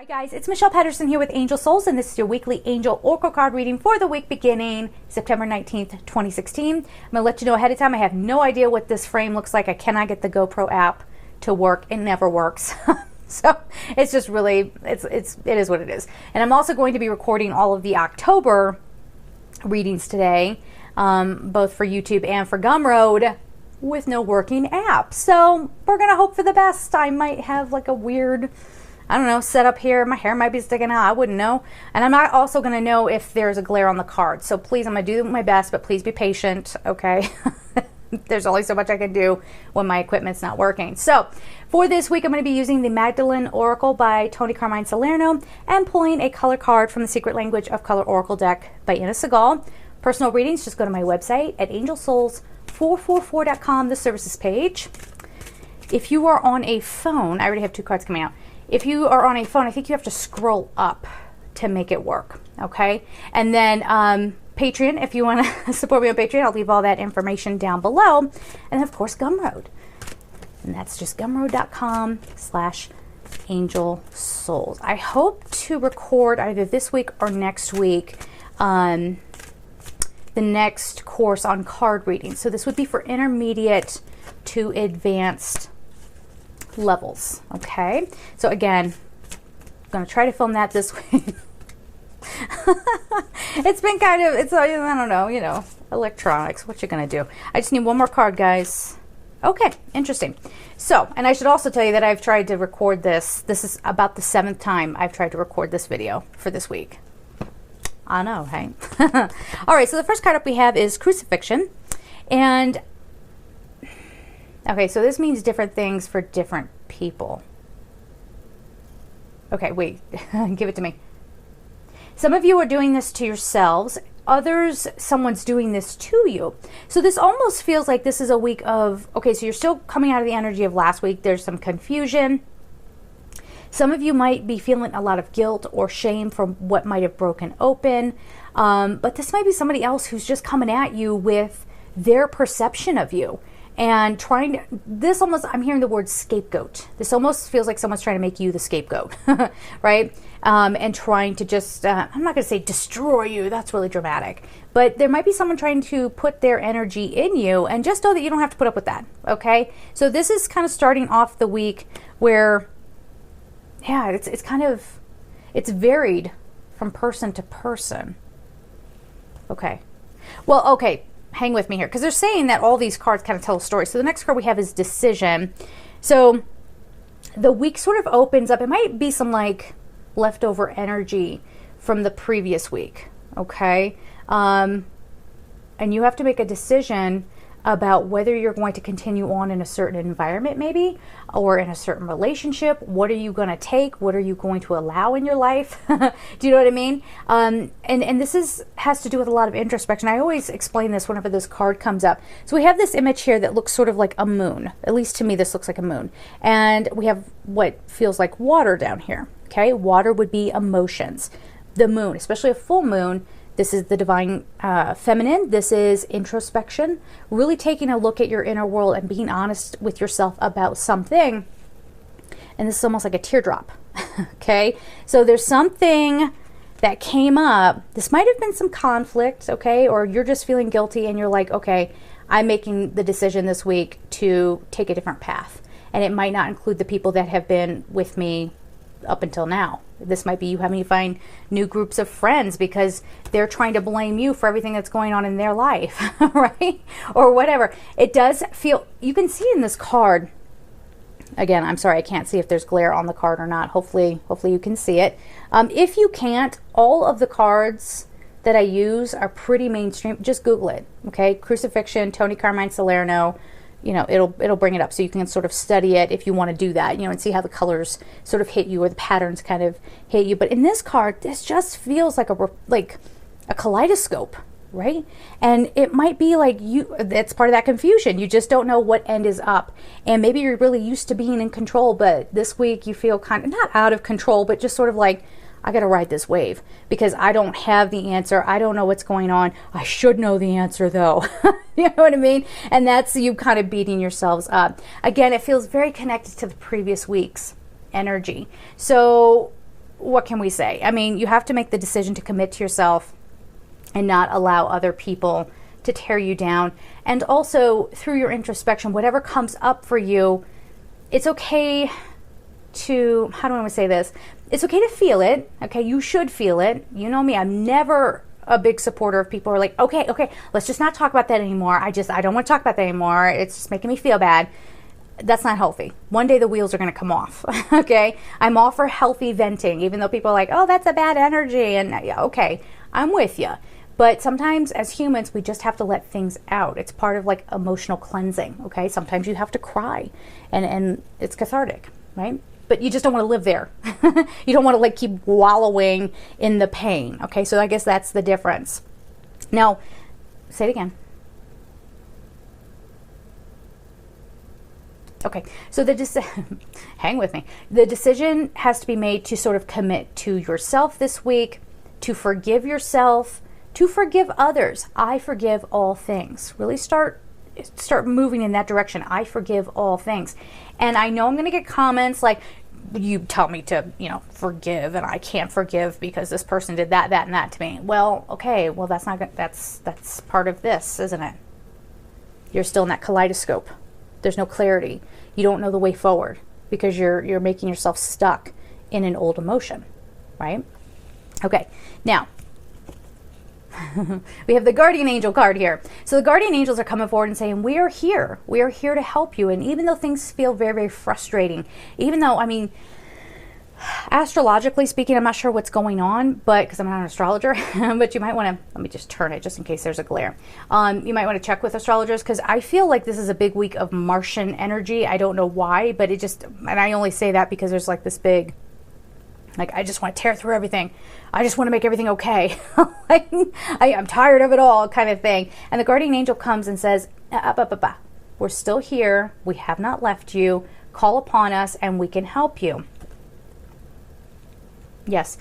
Hi guys, it's Michelle Patterson here with Angel Souls, and this is your weekly Angel Oracle card reading for the week beginning September 19th, 2016. I'm going to let you know ahead of time, I have no idea what this frame looks like. I cannot get the GoPro app to work. It never works. So it's just really, it is what it is. And I'm also going to be recording all of the October readings today, both for YouTube and for Gumroad, with no working app. So we're going to hope for the best. I might have like a weird, I don't know, set up here. My hair might be sticking out. I wouldn't know. And I'm not also going to know if there's a glare on the card. So please, I'm going to do my best, but please be patient, okay? There's only so much I can do when my equipment's not working. So for this week, I'm going to be using the Magdalene Oracle by Tony Carmine Salerno and pulling a color card from the Secret Language of Color Oracle deck by Ina Segal. Personal readings, just go to my website at angelsouls444.com, the services page. If you are on a phone, I already have two cards coming out. If you are on a phone, I think you have to scroll up to make it work, okay? And then Patreon, if you want to support me on Patreon, I'll leave all that information down below. And then, of course, Gumroad. And that's just gumroad.com/angelsouls. I hope to record either this week or next week the next course on card reading. So this would be for intermediate to advanced levels, okay? So again, I'm going to try to film that this week. It's been kind of, I don't know, you know, electronics. What you going to do? I just need one more card, guys. Okay, interesting. So, and I should also tell you that I've tried to record this. This is about the 7th time I've tried to record this video for this week. I know, hey? All right, so the first card up we have is Crucifixion. And okay, so this means different things for different people. Okay, wait, give it to me. Some of you are doing this to yourselves. Others, someone's doing this to you. So this almost feels like this is a week of, okay, so you're still coming out of the energy of last week. There's some confusion. Some of you might be feeling a lot of guilt or shame from what might have broken open. But this might be somebody else who's just coming at you with their perception of you. And trying to, this almost, I'm hearing the word scapegoat. This almost feels like someone's trying to make you the scapegoat, right? And trying to just, I'm not going to say destroy you. That's really dramatic. But there might be someone trying to put their energy in you, and just know that you don't have to put up with that, okay? So this is kind of starting off the week where, yeah, it's kind of, it's varied from person to person. Okay. Well, okay. Hang with me here, because they're saying that all these cards kind of tell a story. So the next card we have is Decision. So the week sort of opens up. It might be some like leftover energy from the previous week, okay? And you have to make a decision about whether you're going to continue on in a certain environment maybe, or in a certain relationship. What are you going to take? What are you going to allow in your life? Do you know what I mean? And this has to do with a lot of introspection. I always explain this whenever this card comes up. So we have this image here that looks sort of like a moon. At least to me, this looks like a moon. And we have what feels like water down here, okay? Water would be emotions. The moon, especially a full moon, this is the divine feminine. This is introspection, really taking a look at your inner world and being honest with yourself about something. And this is almost like a teardrop, okay? So there's something that came up. This might have been some conflict, okay? Or you're just feeling guilty and you're like, okay, I'm making the decision this week to take a different path. And it might not include the people that have been with me up until now. This might be you having to find new groups of friends because they're trying to blame you for everything that's going on in their life, right? Or whatever. It does feel, you can see in this card, again, I'm sorry, I can't see if there's glare on the card or not. Hopefully you can see it. If you can't, all of the cards that I use are pretty mainstream. Just Google it, okay? Crucifixion, Tony Carmine Salerno. You know, it'll bring it up so you can sort of study it if you want to do that, you know, and see how the colors sort of hit you or the patterns kind of hit you. But in this card, this just feels like a kaleidoscope, right? And it might be like that's part of that confusion. You just don't know what end is up. And maybe you're really used to being in control, but this week you feel kind of not out of control, but just sort of like, I got to ride this wave because I don't have the answer. I don't know what's going on. I should know the answer though. You know what I mean? And that's you kind of beating yourselves up. Again, it feels very connected to the previous week's energy. So what can we say? I mean, you have to make the decision to commit to yourself and not allow other people to tear you down. And also, through your introspection, whatever comes up for you, it's okay to, how do I want to say this? It's okay to feel it. Okay, you should feel it. You know me, I'm never a big supporter of people who are like, okay, let's just not talk about that anymore. I don't want to talk about that anymore. It's just making me feel bad. That's not healthy. One day the wheels are going to come off. Okay, I'm all for healthy venting, even though people are like, oh, that's a bad energy. And okay, I'm with you. But sometimes as humans, we just have to let things out. It's part of like emotional cleansing. Okay, sometimes you have to cry, and it's cathartic, right? But you just don't want to live there. You don't want to like keep wallowing in the pain. Okay, so I guess that's the difference. Now, say it again. Okay, so hang with me. The decision has to be made to sort of commit to yourself this week, to forgive yourself, to forgive others. I forgive all things. Really start moving in that direction. I forgive all things. And I know I'm going to get comments like, you tell me to, forgive, and I can't forgive because this person did that, and that to me. Well, okay, well that's not good. That's part of this, isn't it? You're still in that kaleidoscope. There's no clarity. You don't know the way forward because you're making yourself stuck in an old emotion, right? Okay, now we have the guardian angel card here. So the guardian angels are coming forward and saying, we are here. We are here to help you. And even though things feel very, very frustrating, even though, I mean, astrologically speaking, I'm not sure what's going on, but because I'm not an astrologer, but you might want to, let me just turn it just in case there's a glare. You might want to check with astrologers because I feel like this is a big week of Martian energy. I don't know why, but it just, and I only say that because there's like this big, like, I just want to tear through everything. I just want to make everything okay. I'm tired of it all kind of thing. And the guardian angel comes and says, we're still here. We have not left you. Call upon us and we can help you. Yes,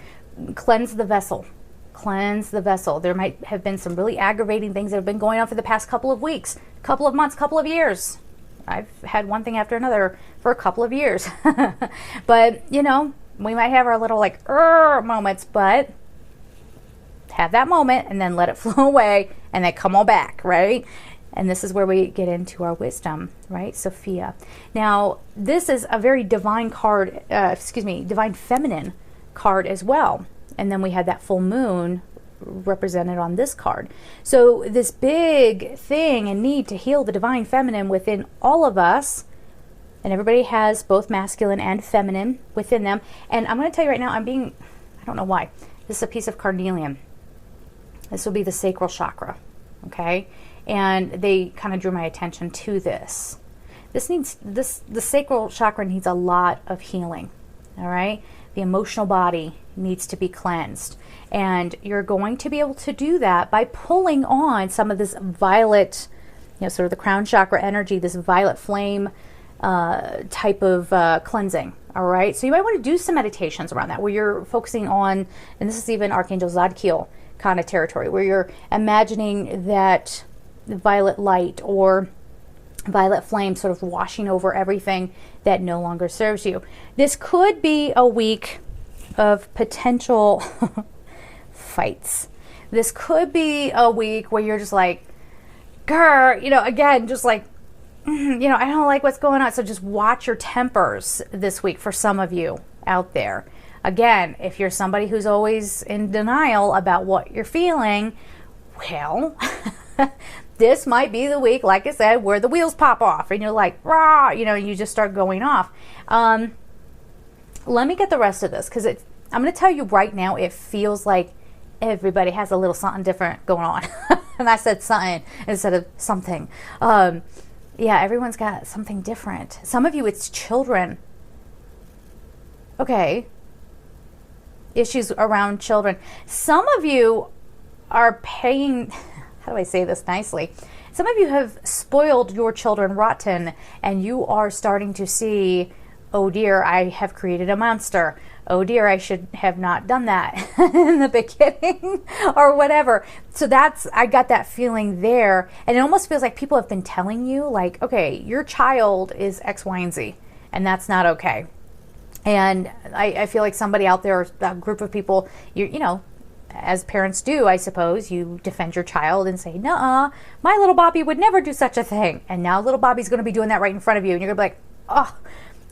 cleanse the vessel. Cleanse the vessel. There might have been some really aggravating things that have been going on for the past couple of weeks, couple of months, couple of years. I've had one thing after another for a couple of years. But, we might have our little like moments, but have that moment and then let it flow away and then come on back, right? And this is where we get into our wisdom, right? Sophia. Now, this is a very divine card, divine feminine card as well. And then we had that full moon represented on this card. So this big thing and need to heal the divine feminine within all of us. And everybody has both masculine and feminine within them. And I'm going to tell you right now, I don't know why. This is a piece of carnelian. This will be the sacral chakra. Okay? And they kind of drew my attention to this. The sacral chakra needs a lot of healing. All right? The emotional body needs to be cleansed. And you're going to be able to do that by pulling on some of this violet, sort of the crown chakra energy, this violet flame type of cleansing. All right, so you might want to do some meditations around that where you're focusing on, and this is even Archangel Zadkiel kind of territory, where you're imagining that violet light or violet flame sort of washing over everything that no longer serves you. This could be a week of potential fights. This could be a week where you're just like, grr, again, just like, I don't like what's going on. So just watch your tempers this week for some of you out there. Again, if you're somebody who's always in denial about what you're feeling, well, this might be the week, like I said, where the wheels pop off and you're like, rah, you just start going off. Let me get the rest of this because I'm going to tell you right now, it feels like everybody has a little something different going on. And I said something instead of something. Yeah, everyone's got something different. Some of you, it's children. Okay. Issues around children. Some of you are paying, how do I say this nicely? Some of you have spoiled your children rotten and you are starting to see, oh dear, I have created a monster. Oh dear, I should have not done that in the beginning or whatever. So I got that feeling there. And it almost feels like people have been telling you like, okay, your child is X, Y, and Z, and that's not okay. And I feel like somebody out there, a group of people, you know, as parents do, I suppose, you defend your child and say, "Nuh-uh, my little Bobby would never do such a thing." And now little Bobby's going to be doing that right in front of you. And you're going to be like, "Oh,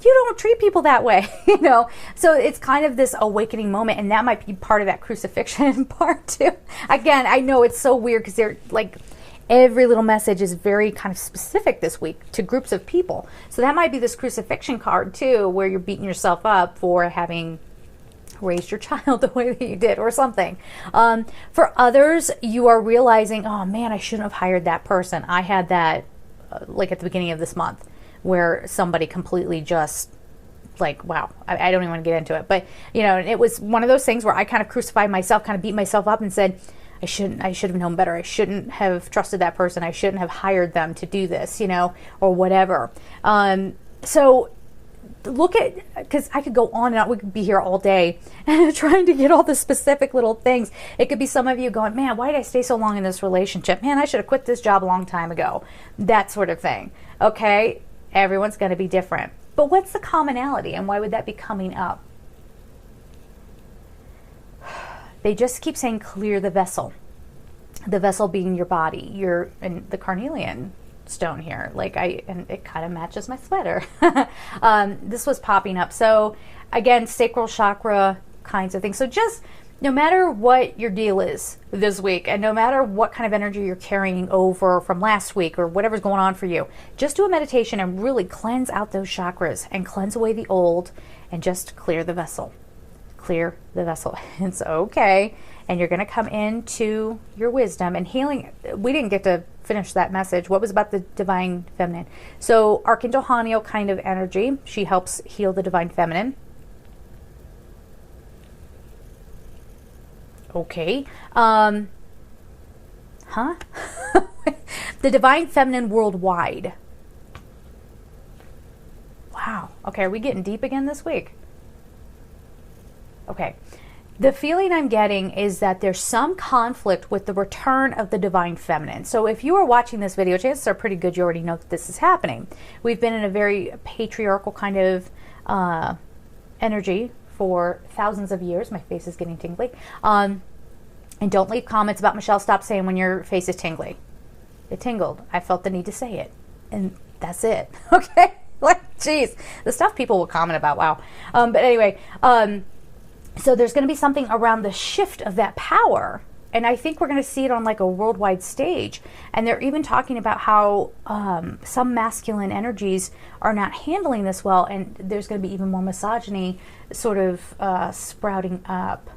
you don't treat people that way," you know? So it's kind of this awakening moment. And that might be part of that crucifixion part too. Again, I know it's so weird because they're like, every little message is very kind of specific this week to groups of people. So that might be this crucifixion card too, where you're beating yourself up for having raised your child the way that you did or something. For others, you are realizing, oh man, I shouldn't have hired that person. I had that like at the beginning of this month where somebody completely just like, wow, I don't even want to get into it. But, you know, it was one of those things where I kind of crucified myself, kind of beat myself up and said, I should have known better. I shouldn't have trusted that person. I shouldn't have hired them to do this, you know, or whatever. So look at, because I could go on and on. We could be here all day trying to get all the specific little things. It could be some of you going, man, why did I stay so long in this relationship? Man, I should have quit this job a long time ago. That sort of thing. Okay, everyone's going to be different. But what's the commonality and why would that be coming up? They just keep saying clear the vessel. The vessel being your body. You're in the carnelian stone here. And it kind of matches my sweater. This was popping up. So again, sacral chakra kinds of things. So just no matter what your deal is this week, and no matter what kind of energy you're carrying over from last week or whatever's going on for you, just do a meditation and really cleanse out those chakras and cleanse away the old and just clear the vessel. Clear the vessel. It's okay. And you're going to come into your wisdom and healing. We didn't get to finish that message. What was about the divine feminine? So Archangel Haniel kind of energy. She helps heal the divine feminine. Okay. The divine feminine worldwide. Wow. Okay. Are we getting deep again this week? Okay. The feeling I'm getting is that there's some conflict with the return of the divine feminine. So if you are watching this video, chances are pretty good you already know that this is happening. We've been in a very patriarchal kind of energy for thousands of years. My face is getting tingly. And don't leave comments about Michelle, stop saying when your face is tingly. It tingled. I felt the need to say it. And that's it. Okay? Like, geez. The stuff people will comment about. Wow. But anyway, so there's going to be something around the shift of that power. And I think we're going to see it on like a worldwide stage. And they're even talking about how some masculine energies are not handling this well. And there's going to be even more misogyny sort of sprouting up.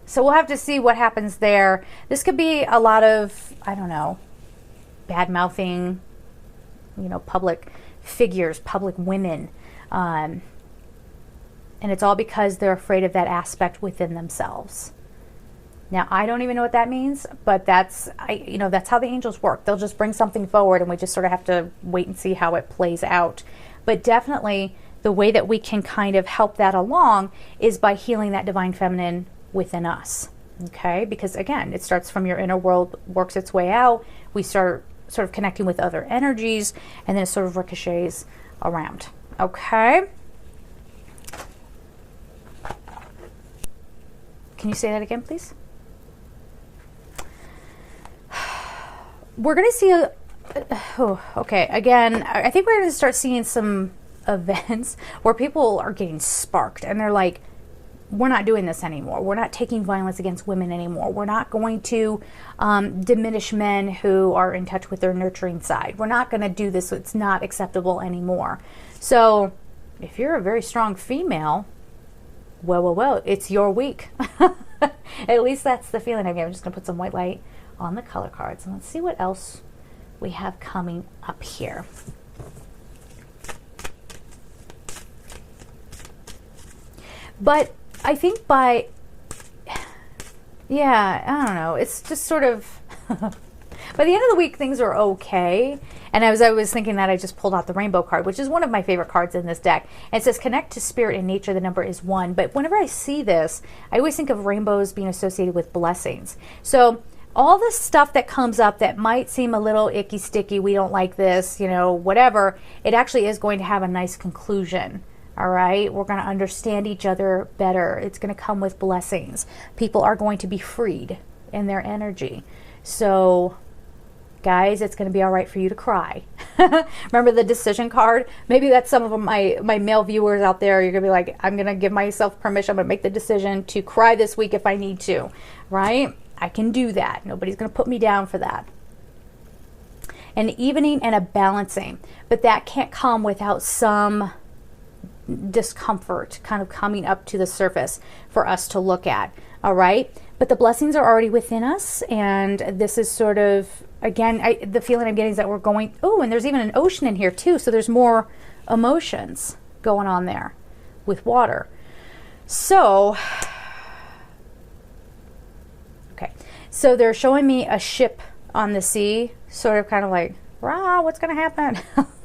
So we'll have to see what happens there. This could be a lot of, I don't know, bad mouthing, you know, public figures, public women. And it's all because they're afraid of that aspect within themselves. Now, I don't even know what that means, but that's how the angels work. They'll just bring something forward and we just sort of have to wait and see how it plays out. But definitely the way that we can kind of help that along is by healing that divine feminine within us. Okay? Because again, it starts from your inner world, works its way out. We start sort of connecting with other energies and then it sort of ricochets around. Okay? Can you say that again, please? We're going to see okay, again, I think we're going to start seeing some events where people are getting sparked and they're like, we're not doing this anymore. We're not taking violence against women anymore. We're not going to diminish men who are in touch with their nurturing side. We're not going to do this. It's not acceptable anymore. So if you're a very strong female, well, it's your week. At least that's the feeling I get. I'm just going to put some white light on the color cards. And let's see what else we have coming up here. But I think I don't know. It's just sort of, by the end of the week, things are okay. And as I was thinking that, I just pulled out the rainbow card, which is one of my favorite cards in this deck. And it says, connect to spirit and nature. The number is 1. But whenever I see this, I always think of rainbows being associated with blessings. So all the stuff that comes up that might seem a little icky, sticky, we don't like this, you know, whatever, it actually is going to have a nice conclusion. All right, we're going to understand each other better. It's going to come with blessings. People are going to be freed in their energy. So, guys, it's going to be all right for you to cry. Remember the decision card? Maybe that's some of my male viewers out there. You're going to be like, I'm going to give myself permission. I'm going to make the decision to cry this week if I need to, right? I can do that. Nobody's going to put me down for that. An evening and a balancing, but that can't come without some discomfort kind of coming up to the surface for us to look at. All right, but the blessings are already within us, and this is sort of, again, the feeling I'm getting is that we're going, oh, and there's even an ocean in here too, so there's more emotions going on there with water. So okay, so they're showing me a ship on the sea, sort of kind of like, rah, what's going to happen?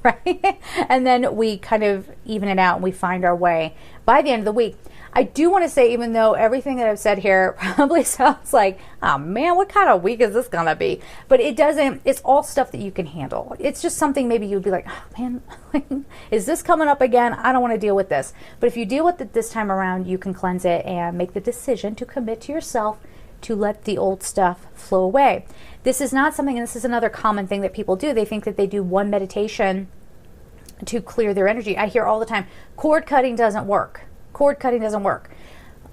Right? And then we kind of even it out and we find our way by the end of the week. I do want to say, even though everything that I've said here probably sounds like, oh man, what kind of week is this going to be? But it doesn't, it's all stuff that you can handle. It's just something maybe you'd be like, oh man, is this coming up again? I don't want to deal with this. But if you deal with it this time around, you can cleanse it and make the decision to commit to yourself to let the old stuff flow away. This is not something, and this is another common thing that people do. They think that they do one meditation to clear their energy. I hear all the time, cord cutting doesn't work. Cord cutting doesn't work.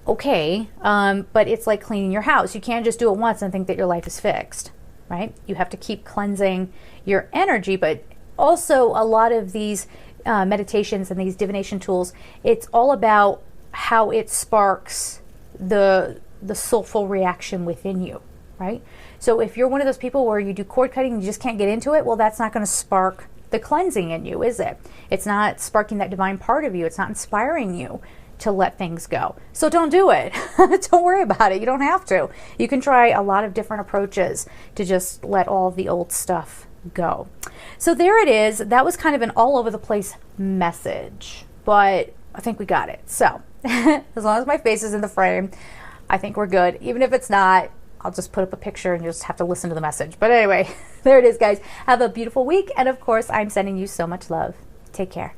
Okay, but it's like cleaning your house. You can't just do it once and think that your life is fixed, right? You have to keep cleansing your energy, but also a lot of these meditations and these divination tools, it's all about how it sparks the soulful reaction within you, right? So if you're one of those people where you do cord cutting and you just can't get into it, well, that's not going to spark the cleansing in you, is it? It's not sparking that divine part of you. It's not inspiring you to let things go. So don't do it. Don't worry about it. You don't have to. You can try a lot of different approaches to just let all of the old stuff go. So there it is. That was kind of an all over the place message, but I think we got it. So as long as my face is in the frame, I think we're good. Even if it's not, I'll just put up a picture and you'll just have to listen to the message. But anyway, there it is, guys. Have a beautiful week. And of course, I'm sending you so much love. Take care.